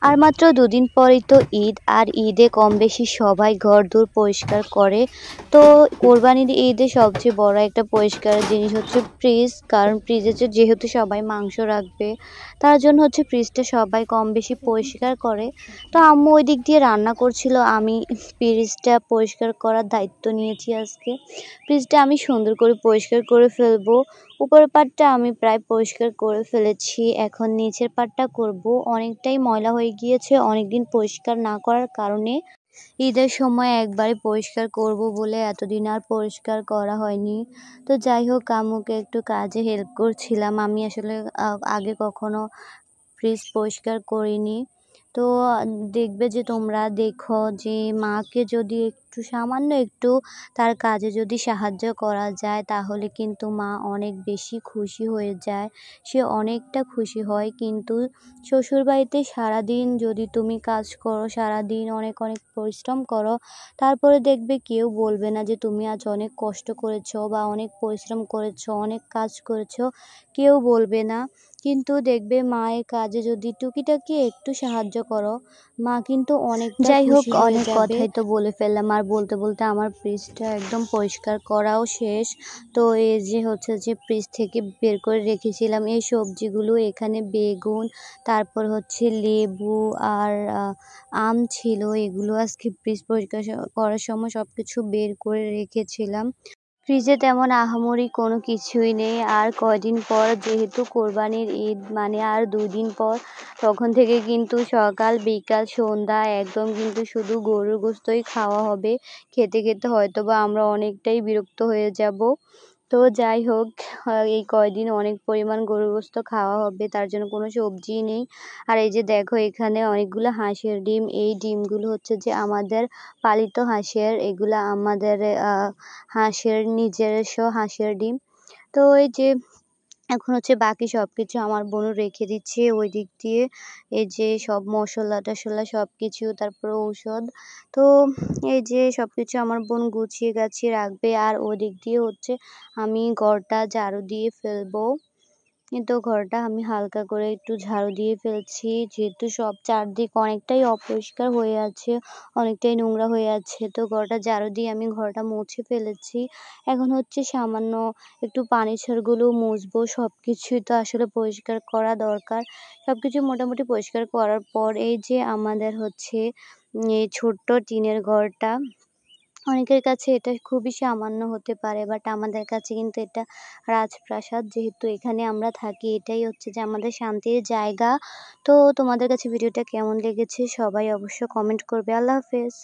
আর মাত্র দুদিন পরেই তো ঈদ। আর ঈদে কম বেশি সবাই ঘরদোর পরিষ্কার করে। তো কোরবানির ঈদে সবচেয়ে বড় একটা পরিষ্কারের জিনিস হচ্ছে ফ্রিজ। কারণ ফ্রিজে যেহেতু সবাই মাংস রাখবে, তার জন্য হচ্ছে ফ্রিজটা সবাই কম বেশি পরিষ্কার করে। তো আম্মু ওই দিক দিয়ে রান্না করছিল, আমি ফ্রিজটা পরিষ্কার করার দায়িত্ব নিয়েছি আজকে। ফ্রিজটা আমি সুন্দর করে পরিষ্কার করে ফেলবো। উপরের পাটটা আমি প্রায় পরিষ্কার করে ফেলেছি, এখন নিচের পাটটা করব। অনেকটাই ময়লা হয়ে গিয়েছে অনেকদিন পরিষ্কার না করার কারণে। ঈদের সময় একবারে পরিষ্কার করব বলে এতদিন আর পরিষ্কার করা হয়নি। তো যাই হোক, আম্মুকে একটু কাজে হেল্প করছিলাম। আমি আসলে আগে কখনো ফ্রিজ পরিষ্কার করিনি। তো দেখবে যে তোমরা দেখো যে মাকে যদি একটু সামান্য একটু তার কাজে যদি সাহায্য করা যায়, তাহলে কিন্তু মা অনেক বেশি খুশি হয়ে যায়। সে অনেকটা খুশি হয়। কিন্তু শ্বশুরবাড়িতে সারাদিন যদি তুমি কাজ করো, সারাদিন অনেক অনেক পরিশ্রম করো, তারপরে দেখবে কেউ বলবে না যে তুমি আজ অনেক কষ্ট করেছো বা অনেক পরিশ্রম করেছো, অনেক কাজ করেছো, কেউ বলবে না। কিন্তু দেখবে মায়ের কাজে যদি টুকিটাকি একটু সাহায্য করো, মা কিন্তু অনেকটা যাই হোক, খুশি হয়ে অনেক যাবে। কথাই তো বলে ফেললাম, আর বলতে বলতে আমার ফ্রিজটা একদম পরিষ্কার করাও শেষ। তো এই যে হচ্ছে যে ফ্রিজ থেকে বের করে রেখেছিলাম এই সবজিগুলো, এখানে বেগুন, তারপর হচ্ছে লেবু আর আম ছিল, এগুলো আজকে ফ্রিজ পরিষ্কার করার সময় সব কিছু বের করে রেখেছিলাম। ফ্রিজে তেমন আহামরি কোনো কিছুই নেই। আর কয়দিন পর যেহেতু কোরবানির ঈদ, মানে আর 2 দিন পর, তখন থেকে কিন্তু সকাল বিকাল সন্ধ্যা একদম কিন্তু শুধু গরুর গোশতই খাওয়া হবে। খেতে খেতে হয়তোবা আমরা অনেকটাই বিরক্ত হয়ে যাব। তো যাই হোক, এই কয়দিন অনেক পরিমাণ গরুর গোশত খাওয়া হবে, তার জন্য কোনো সবজিই নেই। আর এই যে দেখো, এখানে অনেকগুলো হাঁসের ডিম। এই ডিমগুলো হচ্ছে যে আমাদের পালিত হাঁসের, এগুলা আমাদের হাঁসের নিজস্ব হাঁসের ডিম। তো এই যে এখন হচ্ছে বাকি সবকিছু আমার বোনও রেখে দিচ্ছে ওই দিক দিয়ে। এই যে সব মশলা টশলা সবকিছু, তারপরে ঔষধ। তো এই যে সবকিছু আমার বোন গুছিয়ে গাছিয়ে রাখবে। আর ওদিক দিয়ে হচ্ছে আমি ঘরটা ঝাড়ু দিয়ে ফেলবো। কিন্তু ঘরটা আমি হালকা করে একটু ঝাড়ু দিয়ে ফেলছি, যেহেতু সব চারদিক অনেকটাই অপরিষ্কার হয়ে আছে, অনেকটাই নোংরা হয়ে আছে। তো ঘরটা ঝাড়ু দিয়ে আমি ঘরটা মুছে ফেলেছি। এখন হচ্ছে সামান্য একটু পানিছাড়গুলো মুছবো। সব কিছুই তো আসলে পরিষ্কার করা দরকার। সব কিছু মোটামুটি পরিষ্কার করার পর এই যে আমাদের হচ্ছে এই ছোট্ট টিনের ঘরটা, অনেকের কাছে এটা খুবই সামান্য হতে পারে, বাট আমাদের কাছে কিন্তু এটা রাজপ্রাসাদ। যেহেতু এখানে আমরা থাকি, এটাই হচ্ছে যে আমাদের শান্তির জায়গা। তো তোমাদের কাছে ভিডিওটা কেমন লেগেছে সবাই অবশ্য কমেন্ট করবে। আল্লাহ হাফেজ।